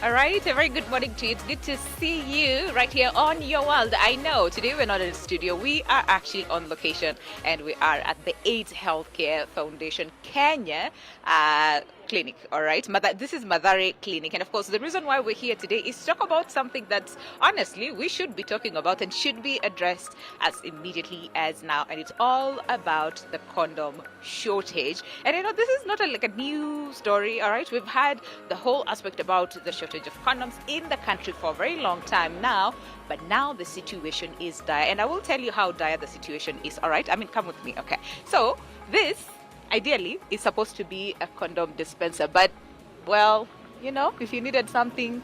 All right, a very good morning to you. It's good to see you right here on Your World. I know today we're not in the studio. We are actually on location and we are at the AIDS Healthcare Foundation Kenya clinic. All right, this is Madare Clinic. And of course, the reason why we're here today is to talk about something that honestly we should be talking about and should be addressed as immediately as now. And it's all about the condom shortage. And you know, this is not like a new story. All right, we've had the whole aspect about the shortage of condoms in the country for a very long time now, but now the situation is dire, and I will tell you how dire the situation is. All right, I mean, come with me. Okay, so this ideally is supposed to be a condom dispenser, but well, you know, if you needed something,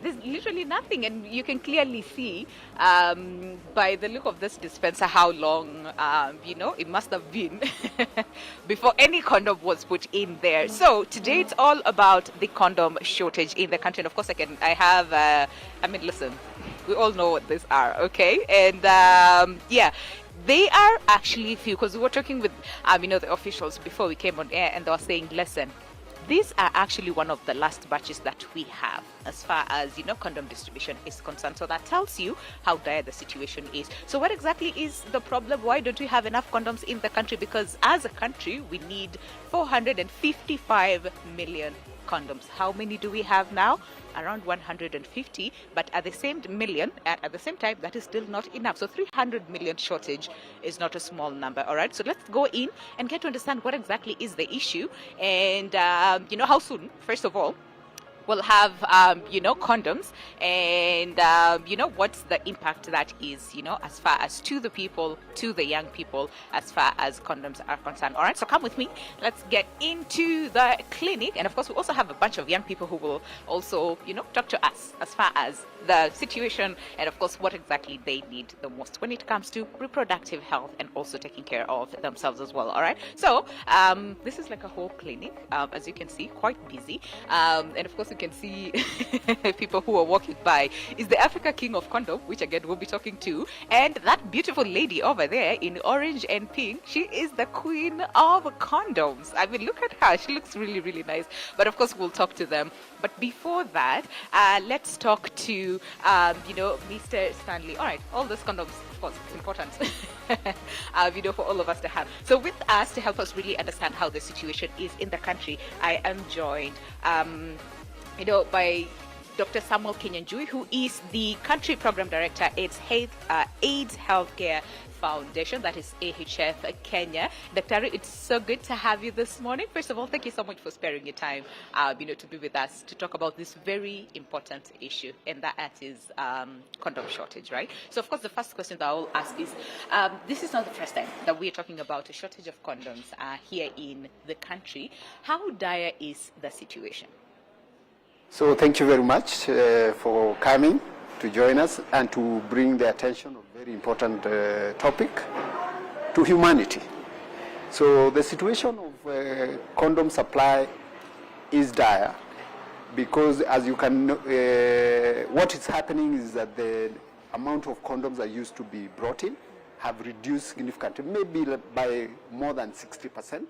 there's literally nothing, and you can clearly see by the look of this dispenser how long you know, it must have been before any condom was put in there. So today it's all about the condom shortage in the country, and of course I have I mean, listen, we all know what these are, okay? And yeah, they are actually few, because we were talking with you know, the officials before we came on air, and they were saying, listen, these are actually one of the last batches that we have as far as, you know, condom distribution is concerned. So that tells you how dire the situation is. So what exactly is the problem? Why don't we have enough condoms in the country? Because as a country, we need 455 million condoms. How many do we have now? Around 150, but at the same time, that is still not enough. So 300 million shortage is not a small number. All right, so let's go in and get to understand what exactly is the issue, and you know, how soon, first of all, we'll have you know, condoms, and you know, what's the impact that is, you know, as far as to the people, to the young people, as far as condoms are concerned. All right, so come with me, let's get into the clinic, and of course we also have a bunch of young people who will also, you know, talk to us as far as the situation and of course what exactly they need the most when it comes to reproductive health and also taking care of themselves as well. All right, so this is like a whole clinic, as you can see, quite busy, and of course you can see people who are walking by. Is the Africa King of Condom, which again we'll be talking to, and that beautiful lady over there in orange and pink, she is the queen of condoms. I mean, look at her, she looks really, really nice. But of course we'll talk to them. But before that, let's talk to you know, Mr. Stanley. All right, all those condoms, of course, it's important you know, for all of us to have. So with us to help us really understand how the situation is in the country, I am joined you know, by Dr. Samuel Kenyanjui, who is the Country Program Director at AIDS Healthcare Foundation, that is AHF Kenya. Dr. It's so good to have you this morning. First of all, thank you so much for sparing your time, you know, to be with us to talk about this very important issue, and that is condom shortage, right? So, of course, the first question that I will ask is, this is not the first time that we're talking about a shortage of condoms here in the country. How dire is the situation? So thank you very much for coming to join us and to bring the attention of a very important topic to humanity. So the situation of condom supply is dire because, as you can what is happening is that the amount of condoms that used to be brought in have reduced significantly, maybe by more than 60%.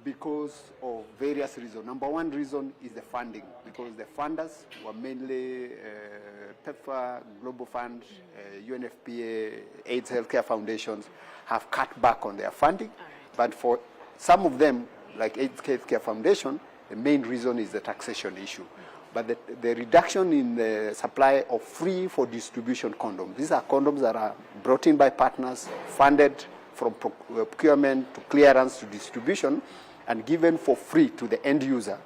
Because of various reasons. Number one reason is the funding, because the funders were mainly PEPFAR, Global Fund, UNFPA, AIDS Healthcare Foundations have cut back on their funding. But for some of them, like AIDS Healthcare Foundation, the main reason is the taxation issue. But the reduction in the supply of free for distribution condoms. These are condoms that are brought in by partners, funded from procurement to clearance to distribution, and given for free to the end user.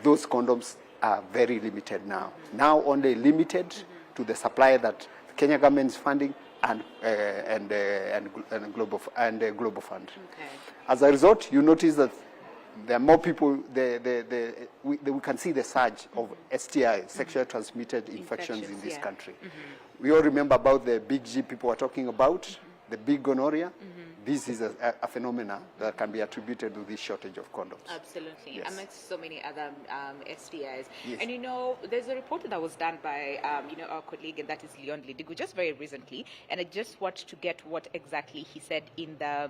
Those condoms are very limited now. Now only limited to the supply that the Kenya government is funding and Global Fund. Okay. As a result, you notice that there are more people. We can see the surge of STI, sexually transmitted infections in this country. We all remember about the big G people were talking about. the big gonorrhea, this is a phenomena that can be attributed to this shortage of condoms. Absolutely. Yes. Amongst so many other STIs. Yes. And there's a report that was done by our colleague, and that is Leon Lidigu, just very recently. And I just want to get what exactly he said in the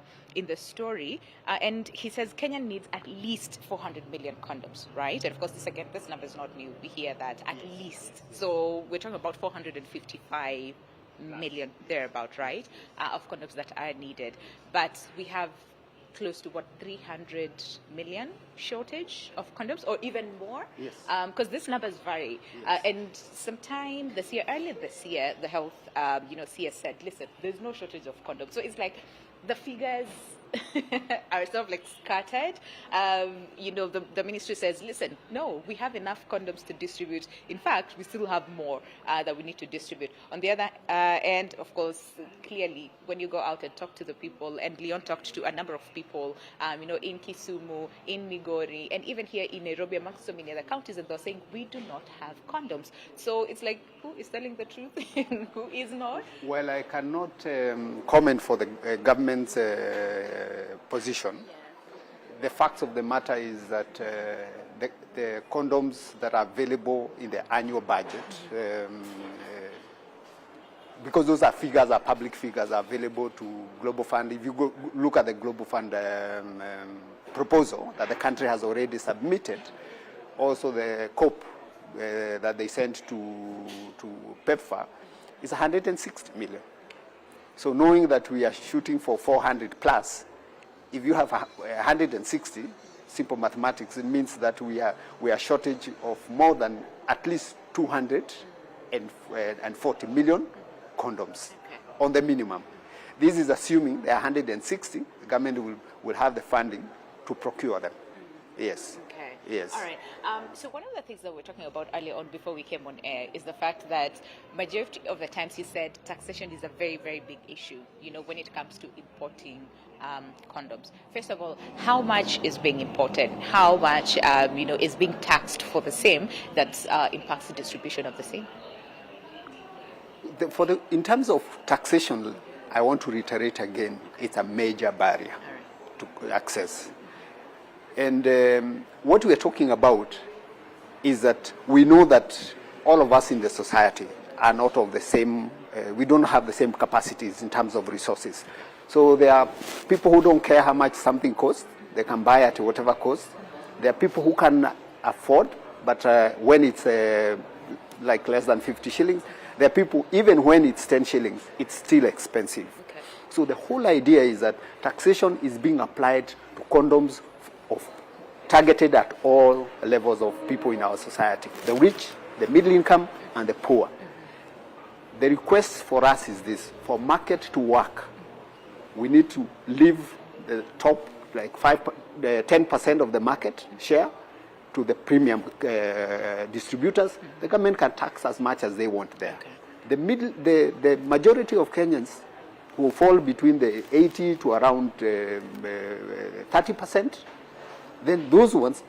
story. And he says Kenya needs at least 400 million condoms, right? And of course, this number is not new. We hear that at least. So we're talking about 455 million thereabout, right, of condoms that are needed. But we have close to 300 million shortage of condoms, or even more. Yes. Because these numbers vary. Yes. And sometime earlier this year, the health CS said, listen, there's no shortage of condoms. So it's like the figures are sort of like scattered. The ministry says, listen, no, we have enough condoms to distribute. In fact, we still have more that we need to distribute. On the other end, of course, clearly, when you go out and talk to the people, and Leon talked to a number of people, in Kisumu, in Migori, and even here in Nairobi, amongst so many other counties, and they're saying, we do not have condoms. So it's like, who is telling the truth and who is not? Well, I cannot comment for the government's position. Yeah. The fact of the matter is that the condoms that are available in the annual budget, because those are public figures, are available to Global Fund. If you look at the Global Fund proposal that the country has already submitted, also the COP that they sent to PEPFAR is 160 million. So knowing that we are shooting for 400 plus, if you have 160, simple mathematics, it means that we are shortage of more than at least 240 million condoms on the minimum. This is assuming the 160, the government will have the funding to procure them. Yes. Okay. Yes. All right. So one of the things that we're talking about earlier on before we came on air is the fact that majority of the times you said taxation is a very, very big issue, when it comes to importing condoms. First of all, how much is being imported? How much, is being taxed for the same that impacts the distribution of the same? In terms of taxation, I want to reiterate again, it's a major barrier to access. And what we're talking about is that we know that all of us in the society are not of the same, we don't have the same capacities in terms of resources. So there are people who don't care how much something costs, they can buy at whatever cost. There are people who can afford, but when it's like less than 50 shillings, there are people, even when it's 10 shillings, it's still expensive. Okay. So the whole idea is that taxation is being applied to condoms targeted at all levels of people in our society, the rich, the middle income, and the poor. The request for us is this: for market to work, we need to leave the top, like 10% of the market share to the premium distributors. The government can tax as much as they want there. Okay. The majority of Kenyans will fall between the 80 to around 30%. Then those ones,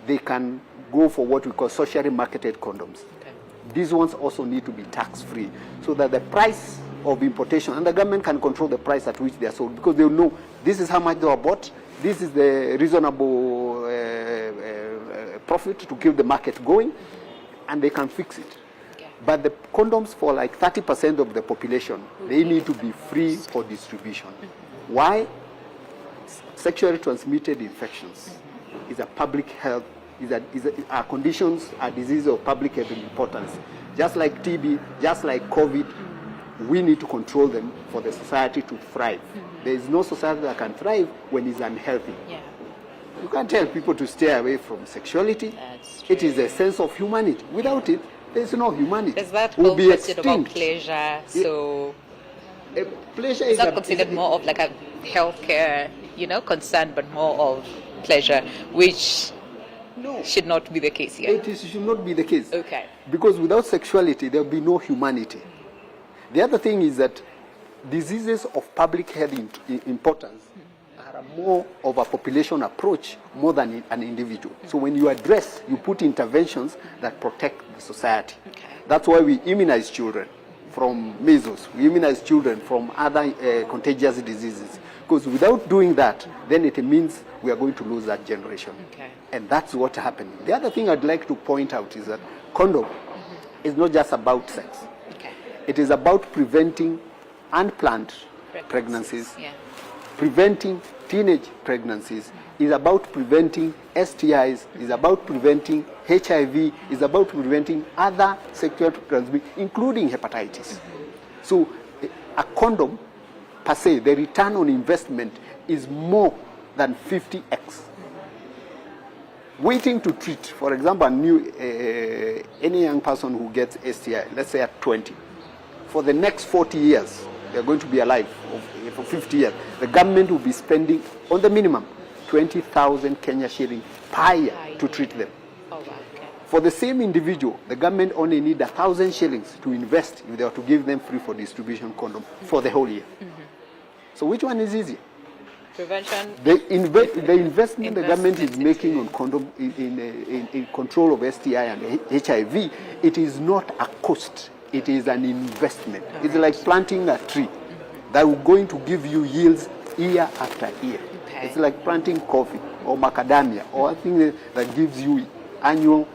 they can go for what we call socially marketed condoms. Okay. These ones also need to be tax-free, so that the price of importation, and the government can control the price at which they are sold, because they will know this is how much they are bought, this is the reasonable profit to keep the market going, and they can fix it. Okay. But the condoms for like 30% of the population, they need to be free for distribution. Why? Sexually transmitted infections is a public health, are conditions, are diseases of public health importance. Just like TB, just like COVID, we need to control them for the society to thrive. There is no society that can thrive when it's unhealthy. Yeah. You can't tell people to stay away from sexuality. It is a sense of humanity. Without it, there is no humanity. Is that whole question about pleasure? So pleasure is that considered more of like a healthcare, concern, but more of pleasure, which should not be the case here. It should not be the case. Okay. Because without sexuality, there will be no humanity. The other thing is that diseases of public health importance are more of a population approach more than an individual. So when you address, you put interventions that protect the society. Okay. That's why we immunize children from measles. We immunize children from other contagious diseases. Because without doing that, then it means we are going to lose that generation. Okay. And that's what happened. The other thing I'd like to point out is that condom is not just about sex. Okay. It is about preventing unplanned pregnancies, preventing teenage pregnancies, is about preventing STIs, is about preventing HIV, is about preventing other sexual transmission, including hepatitis. So a condom, per se, the return on investment is more than 50x. Waiting to treat, for example, any young person who gets STI, let's say at 20, for the next 40 years, they're going to be alive for 50 years. The government will be spending, on the minimum, 20,000 Kenya shillings per year to treat them. Oh, wow. Okay. For the same individual, the government only need 1,000 shillings to invest if they were to give them free for distribution condom for the whole year. So which one is easier? Prevention. The investment the government is making on condom in control of STI and HIV, it is not a cost. It is an investment. All it's right. like planting a tree that will going to give you yields year after year. Okay. It's like planting coffee or macadamia or a thing that gives you annual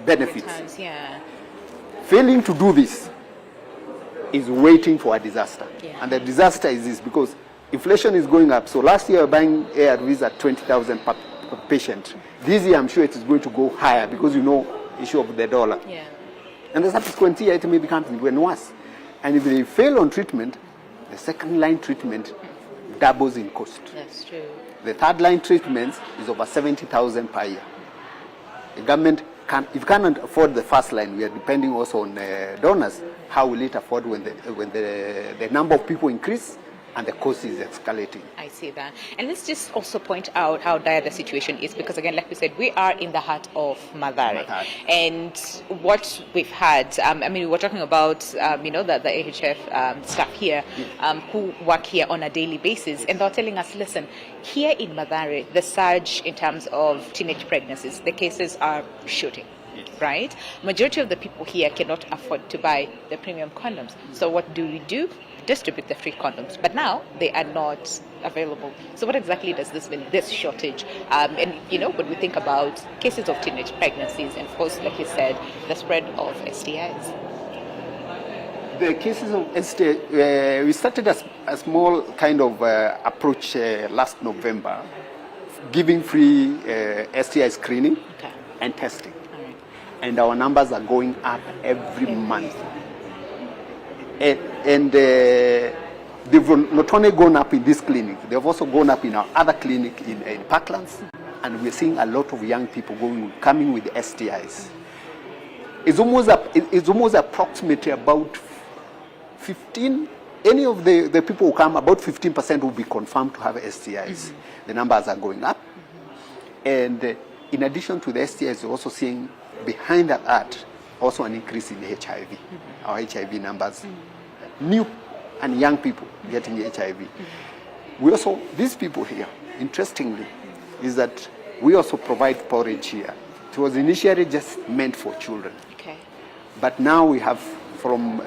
benefits. Returns, yeah. Failing to do this is waiting for a disaster. Yeah. And the disaster is this, because inflation is going up. So last year we were buying ARVs at 20,000 per patient. This year I'm sure it is going to go higher because issue of the dollar. Yeah. And the subsequent year it may become even worse. And if they fail on treatment, the second line treatment doubles in cost. That's true. The third line treatment is over 70,000 per year. The government if you cannot afford the first line, we are depending also on donors. How will it afford when the number of people increase and the cost is escalating? I see that. And let's just also point out how dire the situation is, because again, like we said, we are in the heart of Mathare. And what we've had, we were talking about, the AHF staff here who work here on a daily basis, and they're telling us, listen, here in Mathare, the surge in terms of teenage pregnancies, the cases are shooting. Right? Majority of the people here cannot afford to buy the premium condoms. So what do? Distribute the free condoms, but now they are not available. So what exactly does this mean, this shortage? And when we think about cases of teenage pregnancies, and of course, like you said, the spread of STIs. The cases of STI, we started a small kind of approach last November, giving free STI screening and testing. Right. And our numbers are going up every month. And they've not only gone up in this clinic, they've also gone up in our other clinic in Parklands, and we're seeing a lot of young people coming with STIs. It's almost approximately about 15. Any of the people who come, about 15% will be confirmed to have STIs. Mm-hmm. The numbers are going up, and in addition to the STIs, we're also seeing behind that also an increase in HIV. Mm-hmm. Our HIV numbers. Mm-hmm. New and young people getting HIV. Mm-hmm. We also, these people here, interestingly, is that we also provide porridge here. It was initially just meant for children. Okay. But now we have, from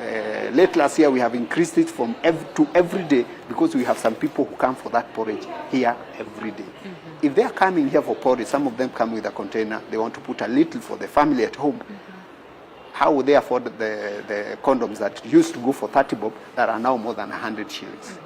late last year, we have increased it from to every day, because we have some people who come for that porridge here every day. Mm-hmm. If they are coming here for porridge, some of them come with a container. They want to put a little for the family at home. Mm-hmm. How would they afford the condoms that used to go for 30 bob that are now more than 100 shillings?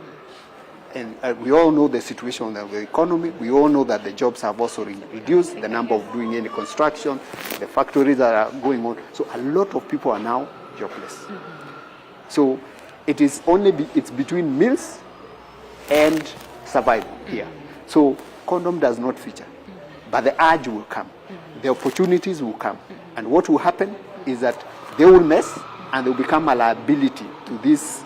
Mm-hmm. And we all know the situation of the economy. We all know that the jobs have also reduced, the number of doing any construction, the factories that are going on. So a lot of people are now jobless. Mm-hmm. So it is it's between meals and survival here. Mm-hmm. So condom does not feature, but the urge will come. Mm-hmm. The opportunities will come. Mm-hmm. And what will happen is that they will mess and they will become a liability to this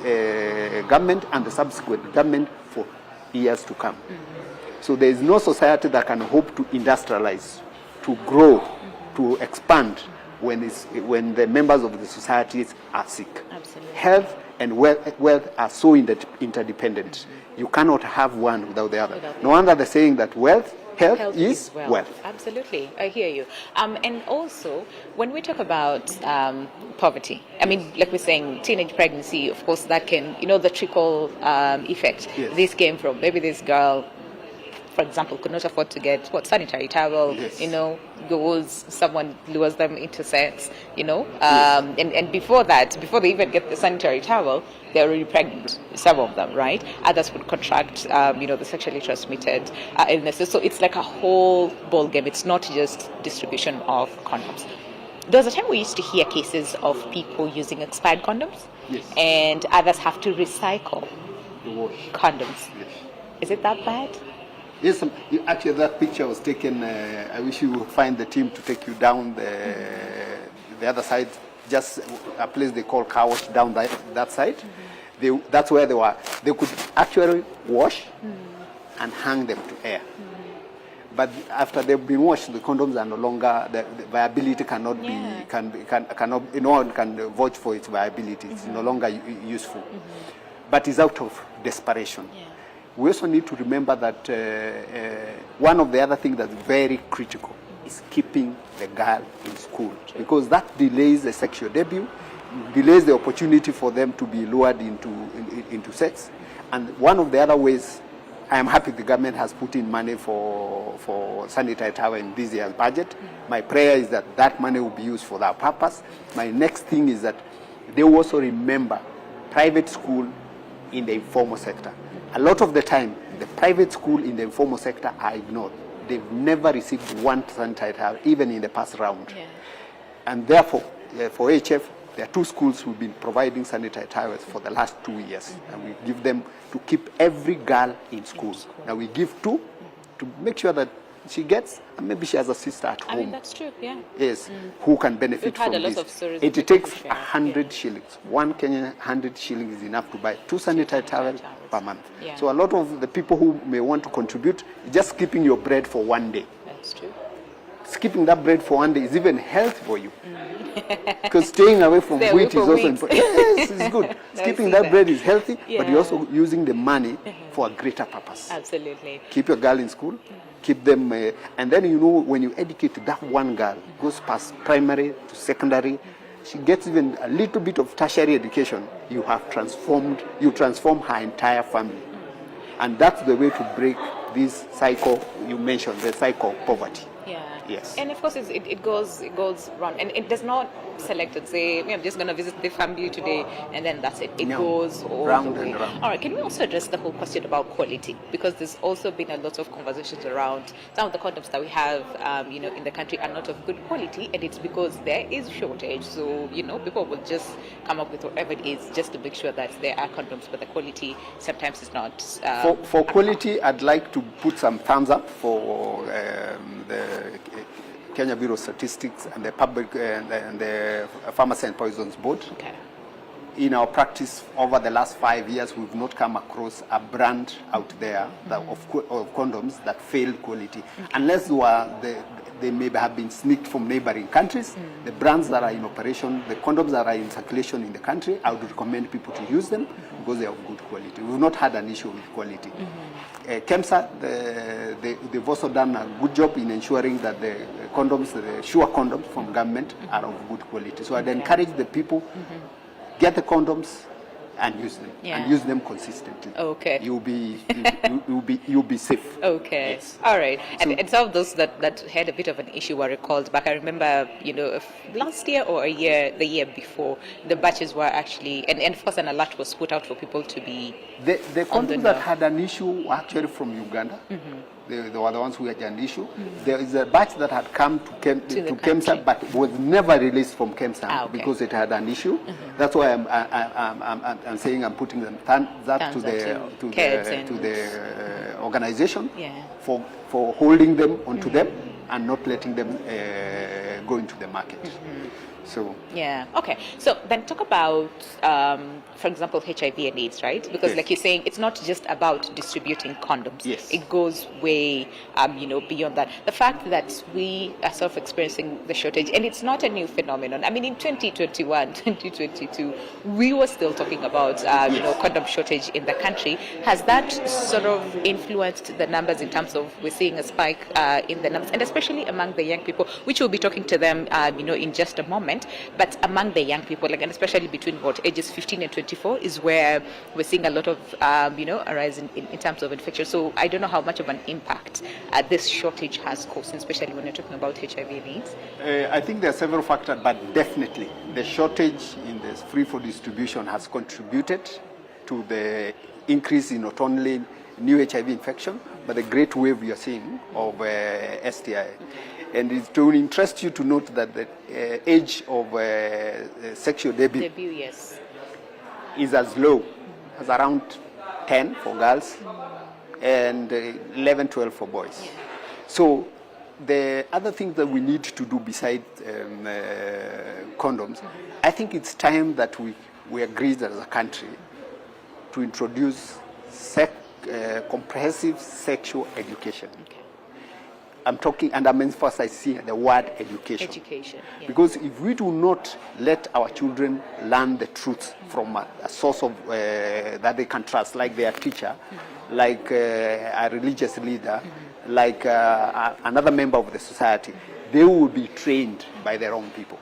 government and the subsequent government for years to come. Mm-hmm. So there is no society that can hope to industrialize, to grow, mm-hmm. to expand when the members of the societies are sick. Absolutely. Health and wealth are so interdependent. Mm-hmm. You cannot have one without the other. No wonder they're saying that wealth Health is wealth. Absolutely, I hear you. And also, when we talk about poverty, I mean, like we're saying, teenage pregnancy, of course, that can, the trickle effect. Yes. This came from maybe this girl, for example, could not afford to get sanitary towel, Yes. goes, someone lures them into sex, Yes. and before that, before they even get the sanitary towel, they're already pregnant, some of them, right? Others would contract, the sexually transmitted illnesses. So it's like a whole ball game. It's not just distribution of condoms. There was a time we used to hear cases of people using expired condoms, Yes. and others have to recycle The wash. condoms. Yes. Is it that bad? Yes, actually that picture was taken, I wish you would find the team to take you down the other side, just a place they call car wash down that side. That's where they were. They could actually wash and hang them to air. But after they've been washed, the condoms are no longer, the viability cannot Yeah. cannot, no one can vouch for its viability. It's no longer useful. But it's out of desperation. Yeah. We also need to remember that one of the other things that's very critical is keeping the girl in school, because that delays the sexual debut, delays the opportunity for them to be lured into sex. And one of the other ways, I am happy the government has put in money for sanitary towel in this year's budget. My prayer is that that money will be used for that purpose. My next thing is that they will also remember private school in the informal sector. A lot of the time, the private school in the informal sector are ignored. They've never received one sanitary towel, even in the past round. Yeah. And therefore, for AHF, there are 2 schools who've been providing sanitary towels for the last 2 years. And we give them to keep every girl in school. Now we give 2 to make sure that she gets, and maybe she has a sister at home. I mean, that's true, yeah. Yes, who can benefit We've had from a lot this. of stories It of takes people sharing, 100 shillings. 1 Kenyan 100 shillings is enough to buy 2 sanitary towels per month. Yeah. So a lot of the people who may want to contribute, just skipping your bread for 1 day. That's true. Skipping that bread for 1 day is even healthy for you. Because staying away from Stay wheat away is from also wheat. important. Yes, it's good. Skipping see that that. bread is healthy, but Yeah. you're also using the money for a greater purpose. Absolutely. Keep your girl in school, keep them, and then when you educate that one girl, goes past primary to secondary, she gets even a little bit of tertiary education, you transform her entire family. And that's the way to break this cycle you mentioned, the cycle of poverty. Yeah. Yes. And of course, it goes round, and it does not select and say, I'm just going to visit the family today, and then that's it. It No. goes all Round the way. and round. All right. Can we also address the whole question about quality? Because there's also been a lot of conversations around some of the condoms that we have, in the country are not of good quality, and it's because there is shortage. So people will just come up with whatever it is just to make sure that there are condoms, but the quality sometimes is not. For quality, I'd like to put some thumbs up for the Kenya Bureau of Statistics and the Public and the Pharmacy and Poisons Board. Okay. In our practice over the last 5 years, we've not come across a brand out there of condoms that failed quality, unless they may have been sneaked from neighboring countries. The brands that are in operation, the condoms that are in circulation in the country, I would recommend people to use them because they are of good quality. We've not had an issue with quality. KEMSA, they've also done a good job in ensuring that the condoms, the sure condoms from government are of good quality. So I'd encourage the people, get the condoms and use them, and use them consistently. Okay. You'll be safe. Okay. Yes. All right. And some of those that had a bit of an issue were recalled back. I remember, last year or the year before, the batches were actually, and of course an alert was put out for people to be. The condoms that had an issue were actually from Uganda. They were the ones who had an issue. There is a batch that had come to KEMSA, but was never released from KEMSA because it had an issue. That's why I'm saying I'm putting them that to the organization for holding them onto them and not letting them go into the market. So Yeah. Okay. So then talk about, for example, HIV and AIDS, right? Because Yes. like you're saying, it's not just about distributing condoms. Yes. It goes way, beyond that. The fact that we are sort of experiencing the shortage, and it's not a new phenomenon. I mean, in 2021, 2022, we were still talking about, condom shortage in the country. Has that sort of influenced the numbers in terms of we're seeing a spike in the numbers, and especially among the young people, which we'll be talking to them, in just a moment. But among the young people, like, and especially between ages 15 and 24, is where we're seeing a lot of, a rise in terms of infection. So I don't know how much of an impact this shortage has caused, especially when you're talking about HIV and AIDS. I think there are several factors, but definitely the shortage in the free for distribution has contributed to the increase in not only new HIV infection, but the great wave we are seeing of STI. And it's to interest you to note that the age of sexual debut Yes. is as low as around 10 for girls and 11, 12 for boys. Yeah. So the other things that we need to do besides condoms, I think it's time that we agree as a country to introduce comprehensive sexual education. Okay. I'm talking, and I'm emphasizing the word education. Education. Yeah. Because if we do not let our children learn the truth from a source of that they can trust, like their teacher, like a religious leader, like another member of the society, they will be trained by their own people.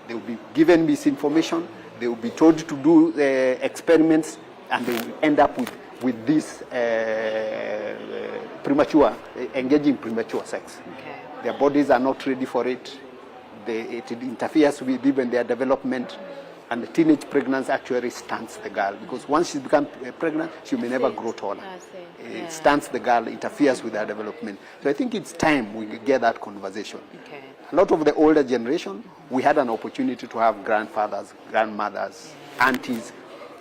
They will be given misinformation. They will be told to do experiments, and they will end up with this engaging premature sex. Okay. Their bodies are not ready for it. It interferes with even their development. And the teenage pregnancy actually stunts the girl, because once she becomes pregnant, she may never grow taller. It stunts the girl, interferes with her development. So I think it's time we get that conversation. Okay. A lot of the older generation, we had an opportunity to have grandfathers, grandmothers, aunties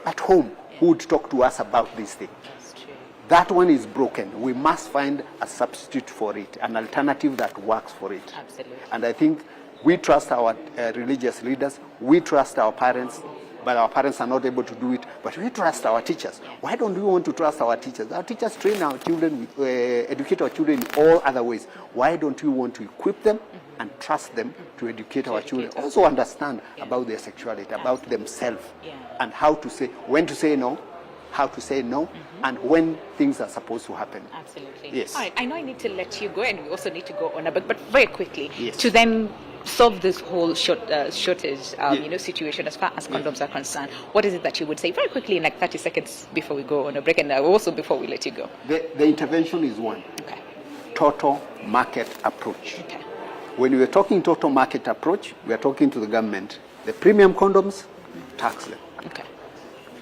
at home who would talk to us about this thing. That's true. That one is broken. We must find a substitute for it, an alternative that works for it. Absolutely. And I think we trust our religious leaders, we trust our parents, but our parents are not able to do it. But we trust our teachers. Why don't we want to trust our teachers? Our teachers train our children, educate our children in all other ways. Why don't we want to equip them and trust them to educate our children? Also understand about their sexuality, about themselves, and how to say, when to say no, how to say no, and when things are supposed to happen. Absolutely. Yes. All right. I know I need to let you go, and we also need to go on a break, but very quickly, Yes. to then solve this whole shortage, situation as far as condoms are concerned. What is it that you would say very quickly in like 30 seconds before we go on a break, and also before we let you go? The intervention is one. Okay. Total market approach. Okay. When we are talking total market approach, we are talking to the government. The premium condoms, tax them. Okay.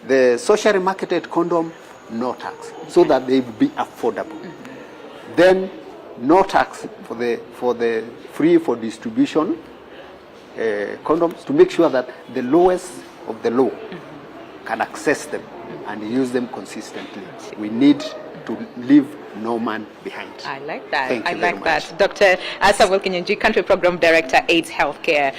The socially marketed condom, no tax, so that they will be affordable. Then no tax for the free for distribution condoms, to make sure that the lowest of the low can access them and use them consistently. We need to leave no man behind. I like that. Thank you I very like much. that. Dr. Samuel Kinyanjui, Country Program Director, AIDS Healthcare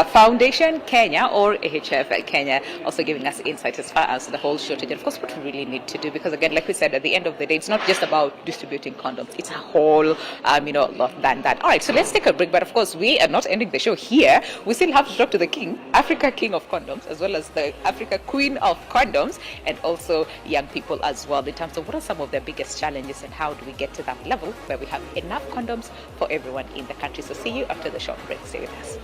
Foundation Kenya, or AHF Kenya, also giving us insight as far as the whole shortage, and of course what we really need to do, because again, like we said, at the end of the day, it's not just about distributing condoms, it's a whole lot than that. All right, so let's take a break, but of course we are not ending the show here. We still have to talk to the king, Africa King of Condoms, as well as the Africa Queen of Condoms, and also young people as well, in terms of what are some of their biggest challenges and how do we get to that level where we have enough condoms for everyone in the country. So see you after the short break. Stay with us.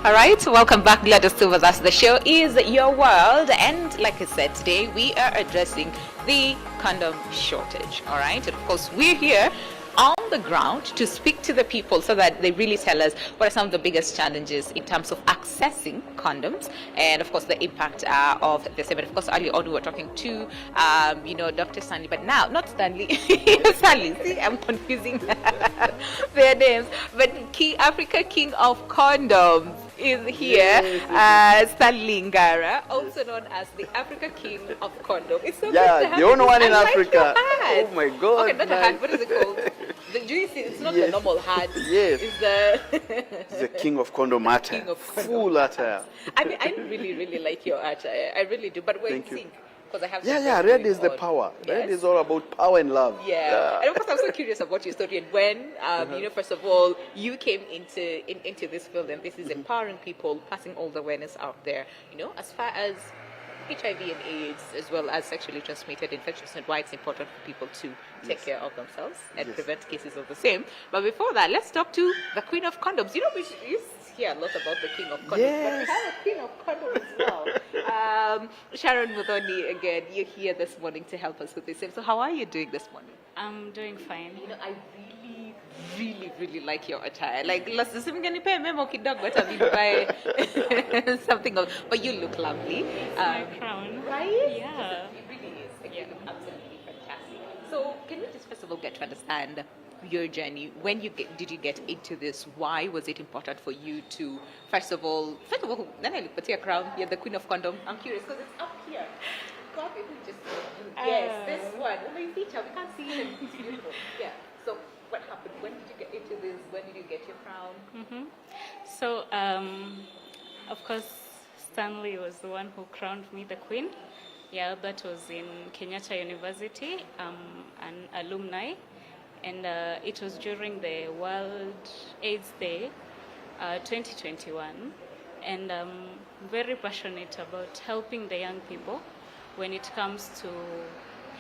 All right, welcome back. Glad you're still with us. The show is Your World, and like I said, today we are addressing the condom shortage. All right, and of course we're here on the ground to speak to the people so that they really tell us what are some of the biggest challenges in terms of accessing condoms, and of course the impact of the same. And of course earlier on we were talking to Dr. Stanley, but now not Stanley Stanley, see, I'm confusing their names, but Africa King of Condoms, is here. Stanley Ngara, also known as the Africa King of Condom. It's so good to have the only you. one in I like Africa. your hat. Oh my God. Okay, not a hat. What is it called? Do you see? It's not the normal hat. Yes. It's the It's the king of condom attire. King of condom Full attire. I mean, I really, really like your attire. I really do. But we're in Thank you. sync. Because I have Yeah, some red going is the on. power. Red Yes. is all about power and love. Yeah. And of course, I'm so curious about your story and when, first of all, you came into this field, and this is empowering people, passing all the awareness out there, as far as HIV and AIDS, as well as sexually transmitted infections, and why it's important for people to take care of themselves and prevent cases of the same. But before that, let's talk to the Queen of Condoms. We hear a lot about the King of Condoms, but we have a Queen of Condoms as well. Sharon Muthoni, again, you're here this morning to help us with this. So how are you doing this morning? I'm doing fine. I really, really, really like your attire. Like, simganipe memo kidogo hata buy something else. But you look lovely. My crown. Right? Yeah. It really is. Like, you look absolutely fantastic. So, can we just first of all get to understand your journey? When did you get into this? Why was it important for you to, first of all, then I look at your crown. You're the Queen of Condom. I'm curious because it's up here. Yes, this one. My feature, we can't see it. It's beautiful. Yeah. So, what happened? When did you get into this? When did you get your crown? So, of course, Stanley was the one who crowned me the queen. Yeah, that was in Kenyatta University. An alumni. And it was during the World AIDS Day, 2021. And I'm very passionate about helping the young people when it comes to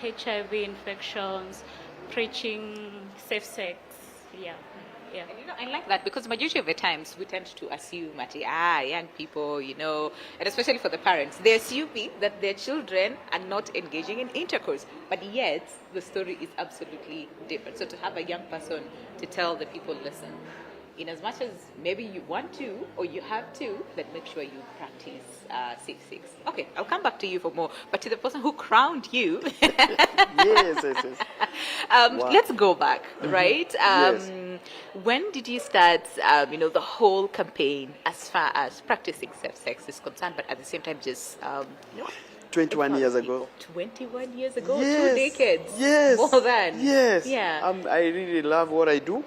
HIV infections, preaching safe sex. Yeah. And I like that because majority of the times we tend to assume that young people, and especially for the parents, they're assuming that their children are not engaging in intercourse, but yet the story is absolutely different. So to have a young person to tell the people, listen, in as much as maybe you want to or you have to, then make sure you practice safe sex. Okay, I'll come back to you for more. But to the person who crowned you, yes. Wow. Let's go back, right? Yes. When did you start, the whole campaign as far as practicing safe sex is concerned, but at the same time just, 21 years ago. 21 years ago? Yes. 2 decades? Yes. More than? Yes. Yeah. I really love what I do.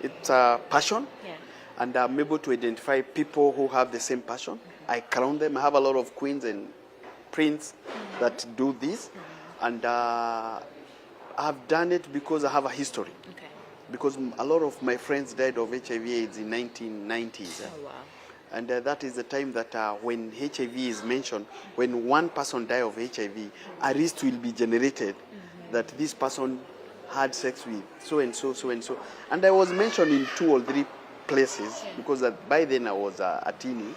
It's a passion. Yeah. And I'm able to identify people who have the same passion. I crown them. I have a lot of queens and princes that do this. And I've done it because I have a history. Okay. Because a lot of my friends died of HIV/AIDS in 1990s. Oh, wow. And that is the time that when HIV is mentioned, when one person dies of HIV, a list will be generated that this person had sex with so and so, so and so. And I was mentioned in 2 or 3 places because by then I was a teenie.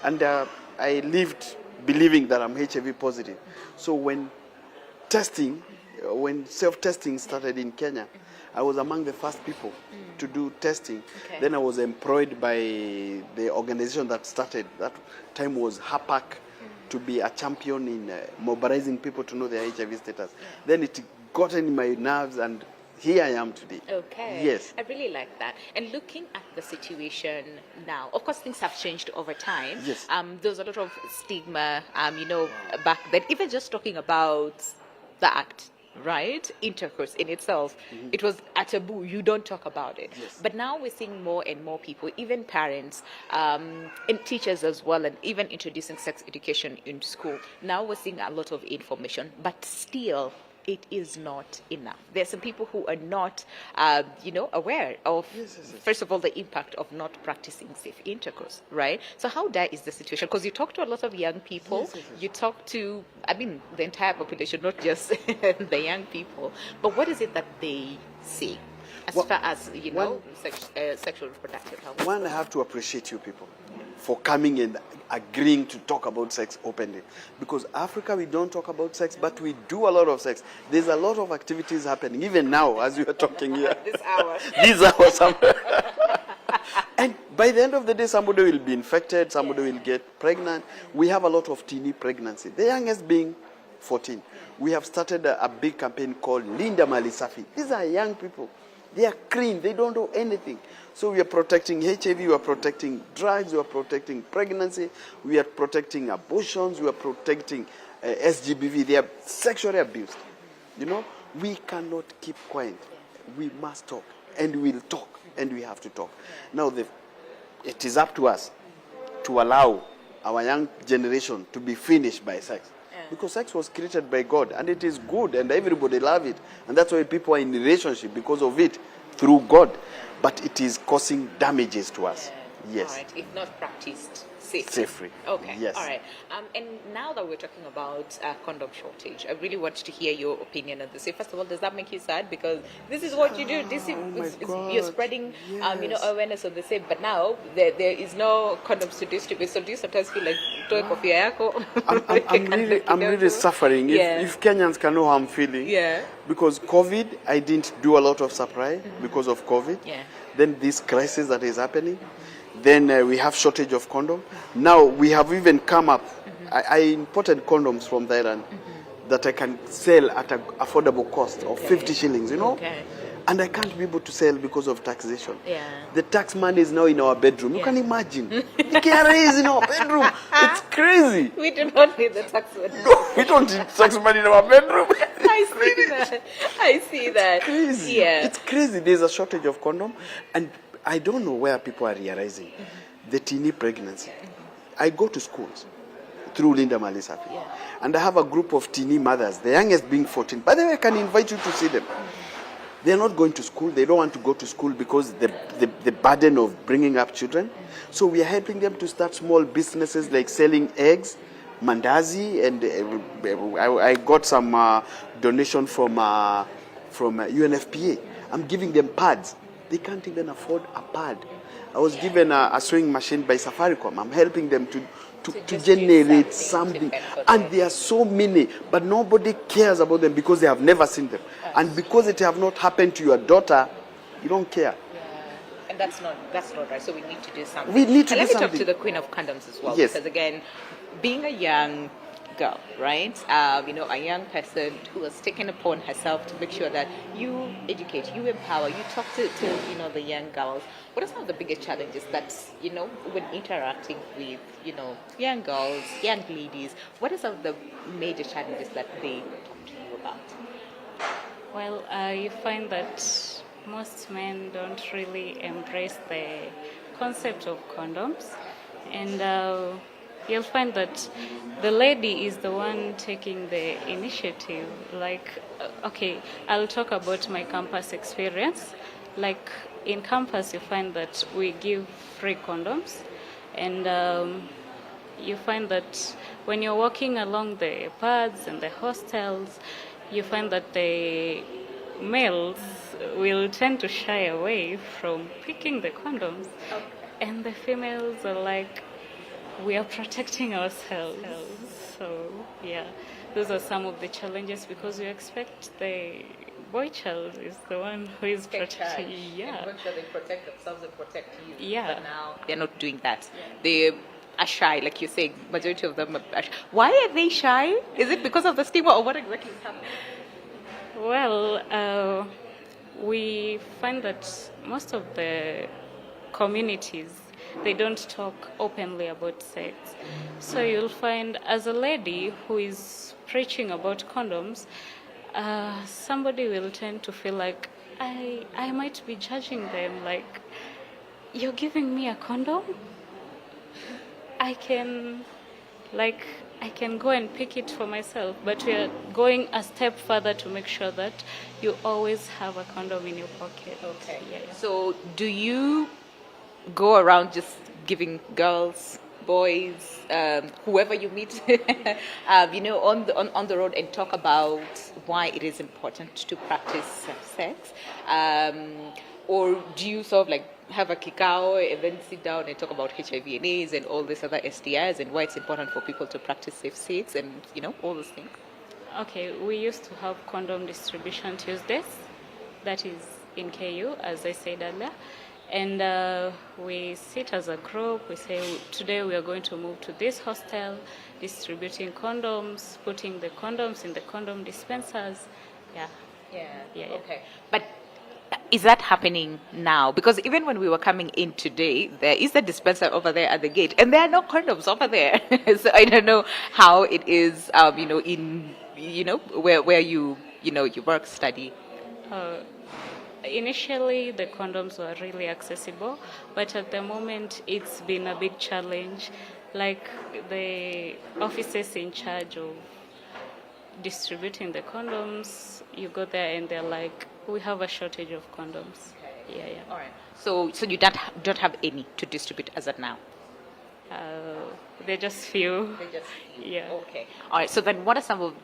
And I lived believing that I'm HIV positive. So when self-testing started in Kenya, I was among the first people to do testing. Okay. Then I was employed by the organization that started. That time was HAPAC, to be a champion in mobilizing people to know their HIV status. Then it got in my nerves, and here I am today. Okay. Yes. I really like that. And looking at the situation now, of course, things have changed over time. Yes. There's a lot of stigma, back then. Even just talking about the act, right? Intercourse in itself, it was a taboo. You don't talk about it. Yes. But now we're seeing more and more people, even parents and teachers as well, and even introducing sex education in school. Now we're seeing a lot of information, but still, it is not enough. There's some people who are not, aware of, first of all, the impact of not practicing safe intercourse, right? So how dire is the situation? Because you talk to a lot of young people, you talk to, the entire population, not just the young people, but what is it that they see as far as, sexual reproductive health? One, I have to appreciate you people for coming and agreeing to talk about sex openly. Because Africa, we don't talk about sex, but we do a lot of sex. There's a lot of activities happening, even now, as we are talking here. This hour. And by the end of the day, somebody will be infected, somebody will get pregnant. We have a lot of teeny pregnancy, the youngest being 14. We have started a big campaign called Linda Malisafi. These are young people They are clean. They don't do anything. So we are protecting HIV, we are protecting drugs, we are protecting pregnancy, we are protecting abortions, we are protecting SGBV. They are sexually abused. You know, we cannot keep quiet. We must talk, and we'll talk, and we have to talk. Now, it is up to us to allow our young generation to be finished by sex. Because sex was created by God, and it is good, and everybody love it. And that's why people are in relationship, because of it, through God. But it is causing damages to us. Yes. All right. If not practiced safely. Safely. Okay. Yes. All right. And now that we're talking about condom shortage, I really want to hear your opinion on this. First of all, does that make you sad? Because this is what you do. This is you're spreading, awareness of the same. But now there is no condoms to distribute. So do you sometimes feel like toe kofia yako? I'm really suffering. If Kenyans can know how I'm feeling. Yeah. Because COVID, I didn't do a lot of supply because of COVID. Yeah. Then this crisis that is happening. Then we have shortage of condom. Now we have even come up. I imported condoms from Thailand that I can sell at an affordable cost of 50 shillings, you know. Okay. And I can't be able to sell because of taxation. Yeah. The tax money is now in our bedroom. You can imagine. The KRA is in our bedroom. It's crazy. We do not need the tax money. No, we don't need tax money in our bedroom. I see that. Crazy. Yeah. It's crazy. There's a shortage of condom, and I don't know where people are realizing the teeny pregnancy. I go to schools through Linda Malisafi, and I have a group of teeny mothers, the youngest being 14. By the way, I can invite you to see them. They're not going to school. They don't want to go to school because the burden of bringing up children. So we are helping them to start small businesses like selling eggs, mandazi, and I got some donation from UNFPA. I'm giving them pads. They can't even afford a pad. I was given a sewing machine by Safaricom. I'm helping them to generate something. And there are so many, but nobody cares about them because they have never seen them. And because it have not happened to your daughter, you don't care. And that's not right. So we need to do something. We need to do Let me talk something. to the Queen of Condoms as well. Yes. Because again, being a young girl, right? A young person who has taken upon herself to make sure that you educate, you empower, you talk to the young girls. What are some of the biggest challenges that, when interacting with, young girls, young ladies, what are some of the major challenges that they talk to you about? Well, you find that most men don't really embrace the concept of condoms, and you'll find that the lady is the one taking the initiative. Like, okay, I'll talk about my campus experience. Like, in campus, you find that we give free condoms, and you find that when you're walking along the paths and the hostels, you find that the males will tend to shy away from picking the condoms, and the females are like, we are protecting ourselves. So yeah, those are some of the challenges, because you expect the boy child is the one who is protecting you. Yeah. Make sure they protect themselves and protect you. Yeah. But now they're not doing that. They are shy, like you say. Majority of them are shy. Why are they shy? Is it because of the stigma, or what exactly is happening? Well, we find that most of the communities, they don't talk openly about sex. So you'll find, as a lady who is preaching about condoms, somebody will tend to feel like, I might be judging them, like, you're giving me a condom? I can go and pick it for myself, but we are going a step further to make sure that you always have a condom in your pocket. Okay. Yeah. So do you go around just giving girls, boys, whoever you meet, on the road, and talk about why it is important to practice sex? Or do you sort of like have a kikao and then sit down and talk about HIV and AIDS and all these other STIs and why it's important for people to practice safe sex and, all those things? Okay, we used to have condom distribution Tuesdays. That is in KU, as I said earlier. And we sit as a group. We say, today we are going to move to this hostel, distributing condoms, putting the condoms in the condom dispensers. Yeah. Yeah. Okay. But is that happening now? Because even when we were coming in today, there is a dispenser over there at the gate, and there are no condoms over there. So I don't know how it is, in where you work, study. Uh, Initially, the condoms were really accessible, but at the moment, it's been a big challenge. Like the officers in charge of distributing the condoms, you go there and they're like, "We have a shortage of condoms." Yeah, yeah. All right. So you don't have any to distribute as of now. They're just few. They just Yeah. Okay. All right. So then, what are some of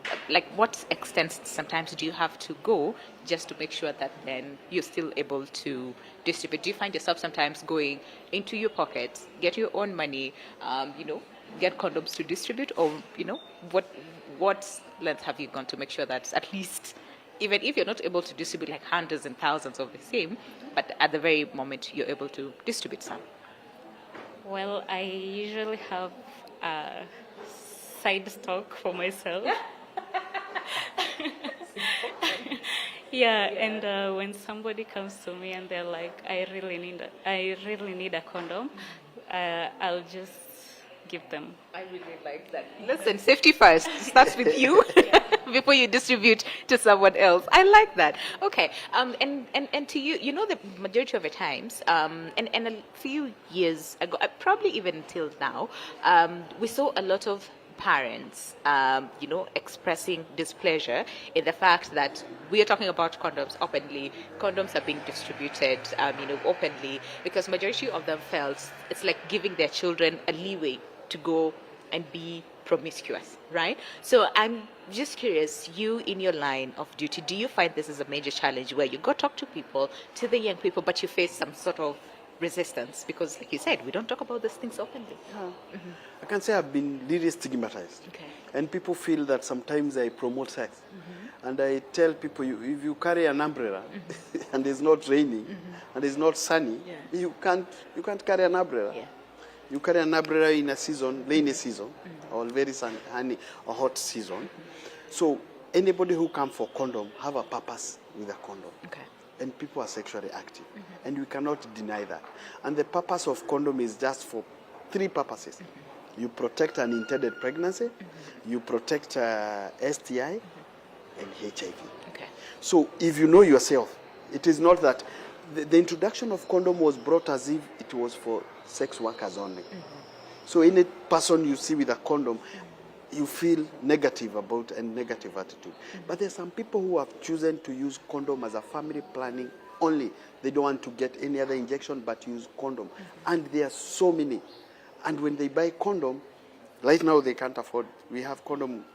what extents sometimes do you have to go just to make sure that then you're still able to distribute? Do you find yourself sometimes going into your pockets, get your own money, get condoms to distribute, or what length have you gone to make sure that at least, even if you're not able to distribute like hundreds and thousands of the same, but at the very moment you're able to distribute some? Well, I usually have a side stock for myself. Yeah, and when somebody comes to me and they're like, I really need a condom, I'll just give them. I really like that. Listen, safety first starts with you before you distribute to someone else. I like that. Okay. And to you, the majority of the times, and a few years ago, probably even until now, we saw a lot of parents, expressing displeasure in the fact that we are talking about condoms openly. Condoms are being distributed, openly, because majority of them felt it's like giving their children a leeway to go and be promiscuous, right? So I'm just curious, you in your line of duty, do you find this is a major challenge where you go talk to people, to the young people, but you face some sort of resistance? Because like you said, we don't talk about these things openly. I can say I've been really stigmatized. Okay. And people feel that sometimes I promote sex. And I tell people, if you carry an umbrella and it's not raining and it's not sunny, you can't carry an umbrella. Yeah. You carry an umbrella in a season, rainy season, or very sunny or hot season. So anybody who comes for condom have a purpose with a condom. Okay. And people are sexually active. And we cannot deny that. And the purpose of condom is just for 3 purposes. You protect an intended pregnancy, you protect STI, and HIV. Okay. So if you know yourself, it is not that the introduction of condom was brought as if it was for sex workers only. So any person you see with a condom, you feel negative about and negative attitude. But there's some people who have chosen to use condom as a family planning only. They don't want to get any other injection but use condom. And there are so many. And when they buy condom, right now they can't afford. We have condom.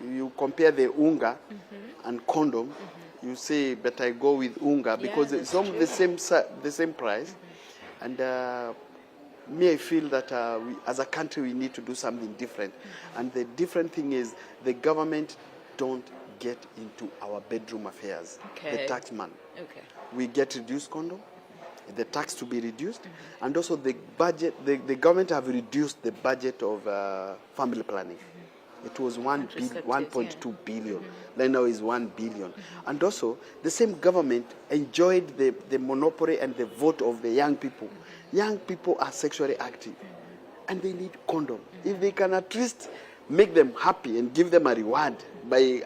You compare the unga and condom. You say, better I go with unga because it's almost the same price. And me, I feel that we, as a country, we need to do something different. And the different thing is the government don't get into our bedroom affairs. Okay. The tax man. Okay. We get reduced condom, the tax to be reduced, and also the budget. The government have reduced the budget of family planning. It was 1.2 billion. Right now is 1 billion. And also, the same government enjoyed the monopoly and the vote of the young people. Young people are sexually active, and they need condom. If they can at least make them happy and give them a reward by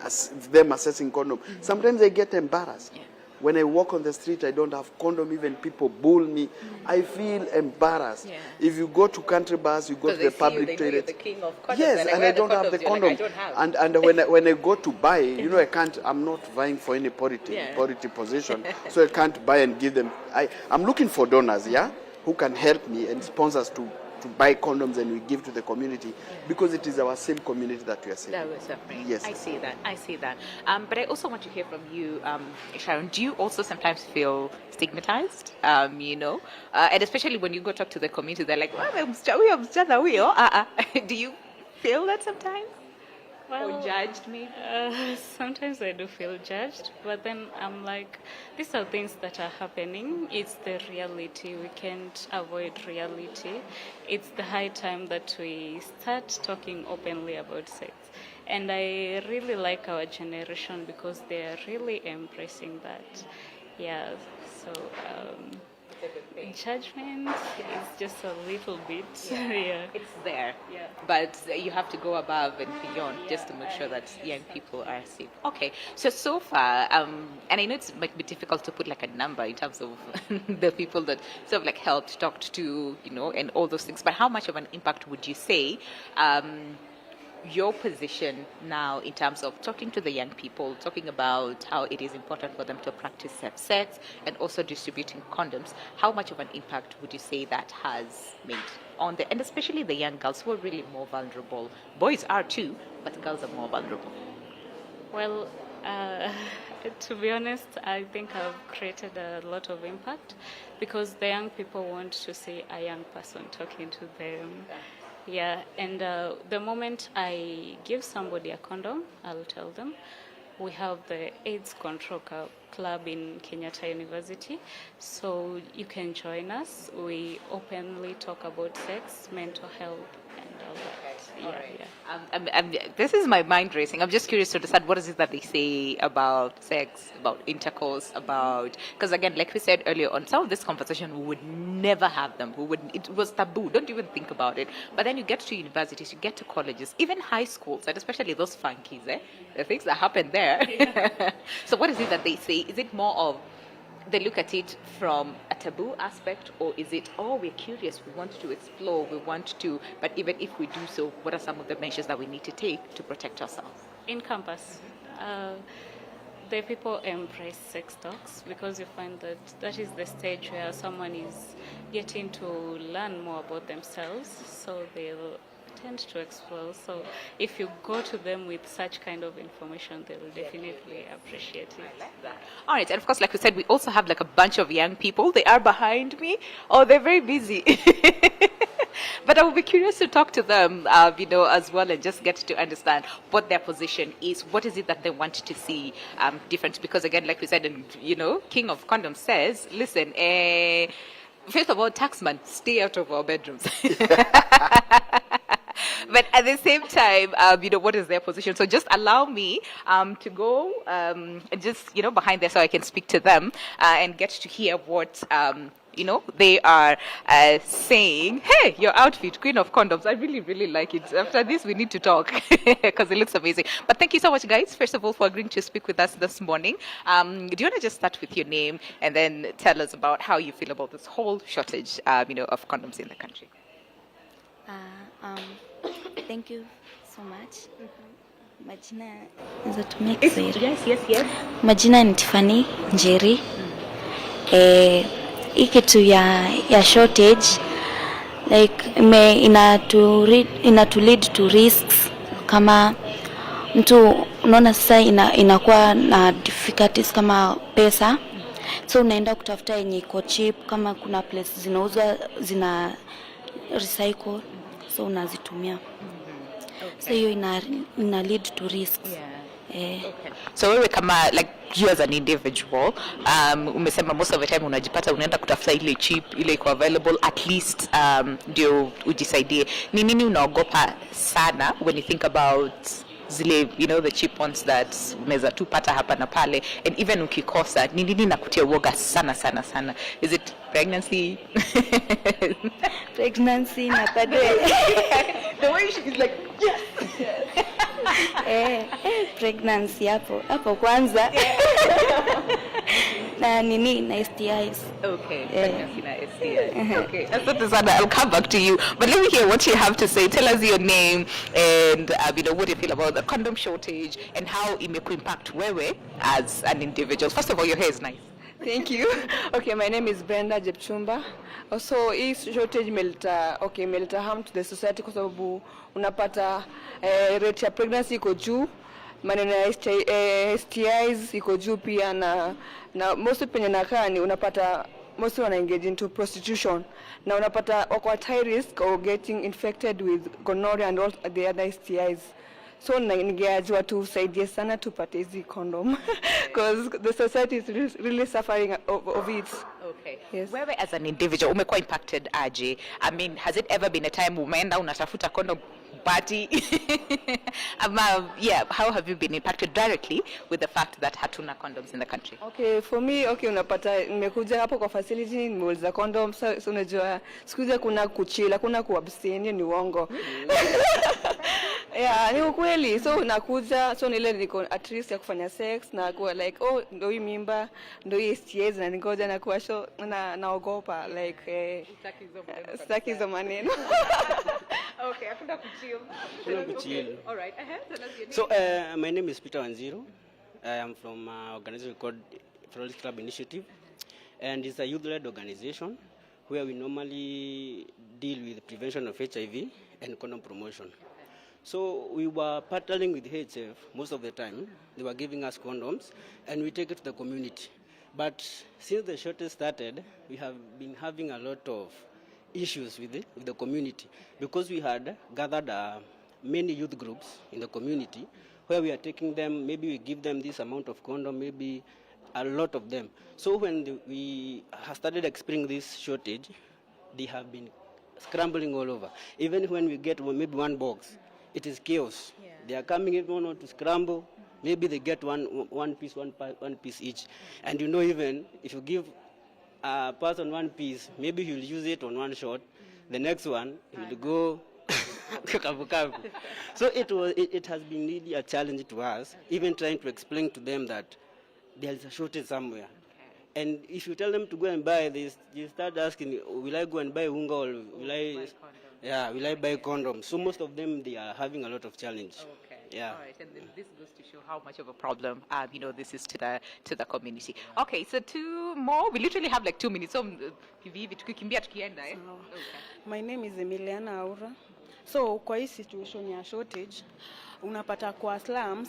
them assessing condom, sometimes they get embarrassed. Yeah. When I walk on the street, I don't have condom, even people bull me. I feel embarrassed. Yeah. If you go to country bars, you go to the public toilet. The king of condoms, Yes, and I don't have the condom. Like, I don't have. And when I go to buy, I'm not vying for any polity position, so I can't buy and give them. I'm looking for donors, who can help me and sponsors to buy condoms and we give to the community because it is our same community that we are saying. That was suffering. Yes. I see that. But I also want to hear from you, Sharon. Do you also sometimes feel stigmatized? And especially when you go talk to the community, they're like, do you feel that sometimes? Well, or judged maybe? Sometimes I do feel judged, but then I'm like, these are things that are happening. It's the reality. We can't avoid reality. It's the high time that we start talking openly about sex. And I really like our generation because they are really embracing that. Yeah. So judgment is just a little bit. Yeah. It's there. Yeah. But you have to go above and beyond just to make sure that young people are safe. Okay. So far, and I know it might be difficult to put like a number in terms of the people that sort of like helped, talked to, and all those things. But how much of an impact would you say your position now in terms of talking to the young people, talking about how it is important for them to practice safe sex and also distributing condoms, how much of an impact would you say that has made on and especially the young girls who are really more vulnerable? Boys are too, but girls are more vulnerable. Well, to be honest, I think I've created a lot of impact because the young people want to see a young person talking to them. Yeah, and the moment I give somebody a condom, I'll tell them. We have the AIDS Control Club in Kenyatta University, so you can join us. We openly talk about sex, mental health, and all that. This is my mind racing. I'm just curious to understand what is it that they say about sex, about intercourse, because again, like we said earlier on, some of this conversation we would never have them. It was taboo. Don't even think about it. But then you get to universities, you get to colleges, even high schools, and especially those funkies, the things that happen there. So what is it that they say? Is it more of they look at it from a taboo aspect, or is it, we're curious, we want to explore, but even if we do so, what are some of the measures that we need to take to protect ourselves? In campus, the people embrace sex talks because you find that is the stage where someone is getting to learn more about themselves, so they'll tend to explore. So if you go to them with such kind of information, they will definitely appreciate it. I like that. All right, and of course, like we said, we also have like a bunch of young people. They are behind me. They're very busy. But I will be curious to talk to them, as well, and just get to understand what their position is. What is it that they want to see different? Because again, like we said, and King of Condoms says, listen, first of all, taxman, stay out of our bedrooms. But at the same time, what is their position? So just allow me to go just, behind there so I can speak to them and get to hear what, they are saying. Hey, your outfit, Queen of Condoms. I really, really like it. After this, we need to talk because it looks amazing. But thank you so much, guys, first of all, for agreeing to speak with us this morning. Do you want to just start with your name and then tell us about how you feel about this whole shortage, of condoms in the country? Thank you so much. Majina natumia Kiswahili. Yes. Majina ni Tiffany Njeri. Hii kitu ya shortage like inatu lead to risks kama mtu unaona sasa inakuwa na difficulties kama pesa. So unaenda kutafuta yenye iko cheap kama kuna place zinauzwa zina recycle, so unazitumia. So hiyo ina lead to risks. Okay. So wewe kama like you as an individual, umesema most of the time unajipata unaenda kutafuta ile cheap, ile iko available, at least ndio ujisaidie. Ni nini unaogopa sana when you think about zile, the cheap ones that unaweza tu pata hapa na pale, and even ukikosa, ni nini nakutia uoga sana? Is it pregnancy? Pregnancy na bado the way she is like yes. Pregnancy hapo kwanza. Na nini na STIs. Okay, pregnancy na STIs. Okay, asante sana. I'll come back to you, but let me hear what you have to say. Tell us your name and what you feel about the condom shortage and how it may impact wewe as an individual. First of all, your hair is nice. Thank you. Okay, my name is Brenda Jepchumba. Also, hii shortage imeleta harm to the society kwa sababu unapata rate ya pregnancy iko juu, maneno ya STIs iko juu pia, na most penye nakaa ni unapata most wana engage into prostitution, na unapata wako at high risk of getting infected with gonorrhea and all the other STIs. So ningeajua tusaidie sana tupate hizi condom because the society is really suffering of it. Okay. Yes. Wewe as an individual umekuwa impacted aje? I mean, has it ever been a time umeenda unatafuta condom party. Yeah, how have you been impacted directly with the fact that hatuna condoms in the country? Okay, for me, okay, unapata nimekuja hapo kwa facility nimeuliza condom, so unajua siku hizi kuna kuchila, kuna kuabstain, ni uongo. Yeah, ni ukweli. So nakuja, so nile niko at least ya kufanya sex na kuwa like, oh, ndio hii mimba, ndio hii STIs, na ningoja na kuwa show naogopa like sitaki hizo maneno. Okay, hakuna kuchill. Kuna kuchill. All right. So my name is Peter Wanziro. I am from an organization called Florist Club Initiative, and it's a youth-led organization where we normally deal with prevention of HIV and condom promotion. So we were partnering with AHF most of the time. They were giving us condoms, and we take it to the community. But since the shortage started, we have been having a lot of issues with the community, because we had gathered many youth groups in the community where we are taking them, maybe we give them this amount of condom, maybe a lot of them. So when we have started experiencing this shortage, they have been scrambling all over. Even when we get maybe one box, it is chaos. Yeah. They are coming even to scramble. Maybe they get one piece each. And you know, even if you give a person one piece, maybe he'll use it on one shot. The next one, he will go So it has been really a challenge to us, even trying to explain to them that there is a shortage somewhere. And if you tell them to go and buy this, you start asking, will I go and buy unga or will I buy condoms? So most of them, they are having a lot of challenge. Okay. Yeah. All right. And then this goes to show how much of a problem, this is to the community. Okay. So two more. We literally have like 2 minutes. So my name is Emiliana Aura. So kwa hii situation ya shortage, unapata kwa slums,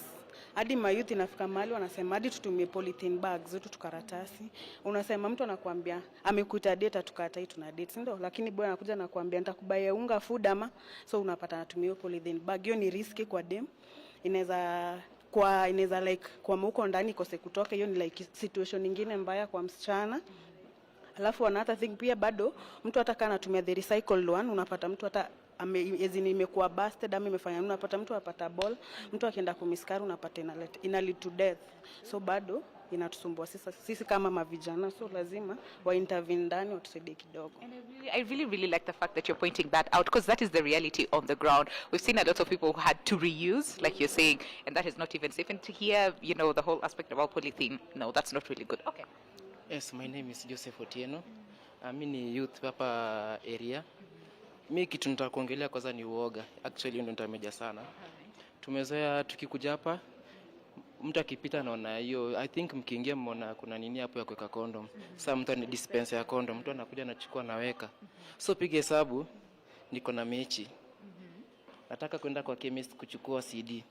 hadi mayouth inafika mahali wanasema hadi tutumie polythene bags zetu tukaratasi. Unasema mtu anakuambia amekuita date tukatai tuna date ndio, lakini bwana anakuja anakuambia nitakubaya unga food ama, so unapata anatumia polythene bag. Hiyo ni risky kwa dem. Inaweza like kwa mauko ndani kose kutoka, hiyo ni like situation nyingine mbaya kwa msichana. Alafu another thing pia bado mtu hata kana anatumia the recycled one, unapata mtu hata imekuwa busted ama imefanya, unapata mtu apata ball, mtu akienda kumiskaru unapata ina lead to death. So bado inatusumbua sisi kama mavijana, so lazima wa intervene ndani watusaidie kidogo. And I really like the fact that you're pointing that out, because that is the reality on the ground. We've seen a lot of people who had to reuse, like you're saying, and that is not even safe. And to hear, the whole aspect about polythene, no, that's not really good. Okay. Yes, my name is Joseph Otieno. I'm in youth hapa area. Mimi kitu nataka kuongelea kwanza ni uoga. Actually ndio nitameja sana. Tumezoea tukikuja hapa mtu akipita anaona hiyo, I think mkiingia mmeona kuna nini hapo ya kuweka condom. Sasa mtu ana dispenser ya condom, mtu anakuja anachukua naweka. So piga hesabu, niko na mechi. Nataka kwenda kwa chemist kuchukua CD.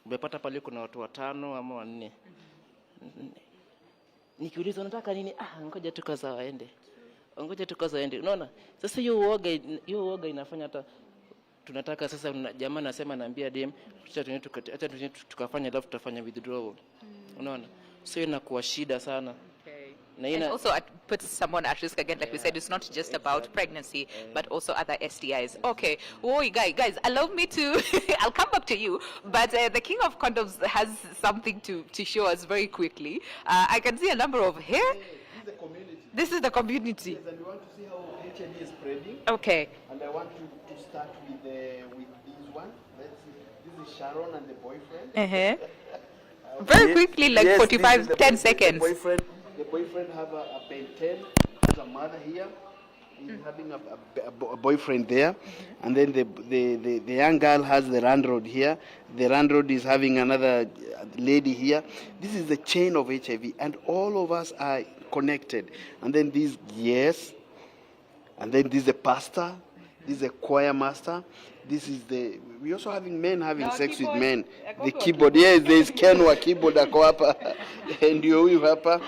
Umepata pale kuna watu 5 ama 4. Nikiuliza unataka nini? Ngoja tukaza waende. Unaona? Sasa hiyo uoga inafanya hata tunataka sasa jamaa anasema naambia DM acha tukafanya alafu tutafanya withdrawal. Unaona? So inakuwa shida sana. And also it puts someone at risk again, like we said, it's not just about pregnancy, but also other STIs. Okay, guys, allow me to, I'll come back to you, but the King of Condoms has something to show us very quickly. I can see a number of hair. This is the community. Yes, and we want to see how HIV is spreading. Okay. And I want to start with this one. Let's see. This is Sharon and the boyfriend. Very quickly, like 10 seconds. The boyfriend have a Ben-10, has a mother here. He's having a boyfriend there. And then the young girl has the landlord here. The landlord is having another lady here. This is the chain of HIV, and all of us are connected. And then and then this is a pastor. This is a choir master. We also having men having sex keyboard, with men. The keyboard, yes, there's Ken wa keyboard ako hapa, and you hapa.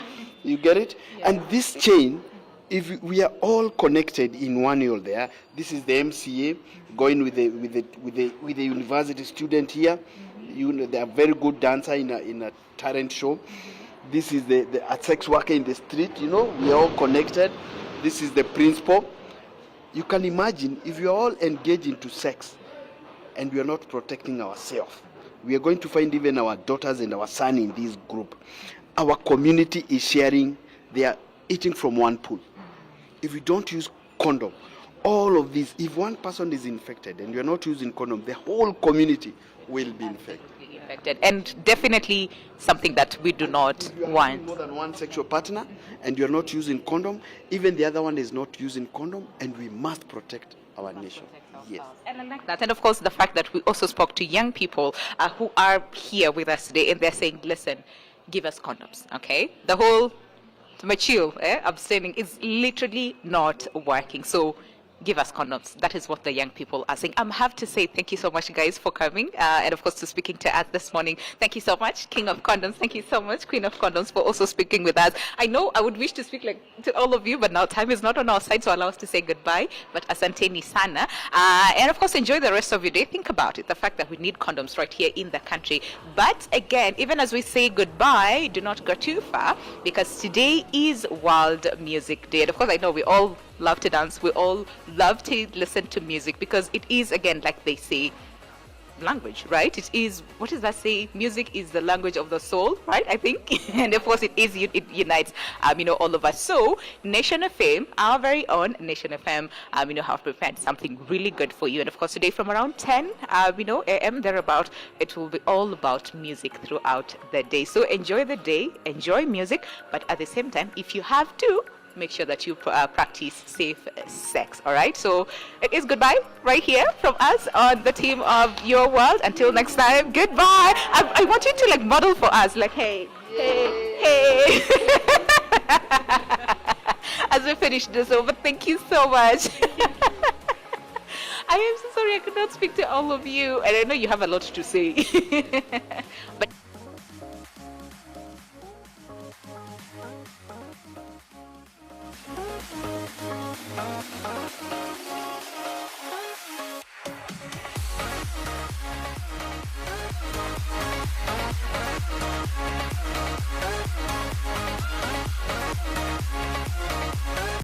You get it? Yeah. And this chain, if we are all connected in one year there, this is the MCA going with the university student here. They are very good dancer in a talent show. This is the sex worker in the street. We are all connected. This is the principal. You can imagine if you are all engaged into sex, and we are not protecting ourselves, we are going to find even our daughters and our son in this group. Our community is sharing, they are eating from one pool. If we don't use condom, all of this, if one person is infected and you're not using condom, the whole community will be infected. And definitely something that we do not If you are want. having more than one sexual partner and you're not using condom, even the other one is not using condom, and we must protect our nation. Yes. And I like that. And of course, the fact that we also spoke to young people who are here with us today, and they're saying, listen, give us condoms, okay? The whole mature abstaining is literally not working. So give us condoms. That is what the young people are saying. I have to say thank you so much, guys, for coming and of course to speaking to us this morning. Thank you so much, King of Condoms. Thank you so much, Queen of Condoms, for also speaking with us. I know I would wish to speak like to all of you, but now time is not on our side, so allow us to say goodbye. But asanteni sana, and of course enjoy the rest of your day. Think about it, the fact that we need condoms right here in the country. But again, even as we say goodbye, do not go too far, because today is World Music Day, and of course I know we all love to dance, we all love to listen to music, because it is, again, like they say, language, right? It is, what does that say? Music is the language of the soul, right? I think. And of course it is, it unites all of us. So Nation FM, our very own Nation FM, have prepared something really good for you. And of course today from around 10 AM thereabout, it will be all about music throughout the day. So enjoy the day, enjoy music, but at the same time, if you have to, make sure that you practice safe sex. All right, so it is goodbye right here from us on the team of Your World. Until next time, goodbye. I want you to like model for us, like hey, hey. As we finish this over, thank you so much. I am so sorry I could not speak to all of you, and I know you have a lot to say. But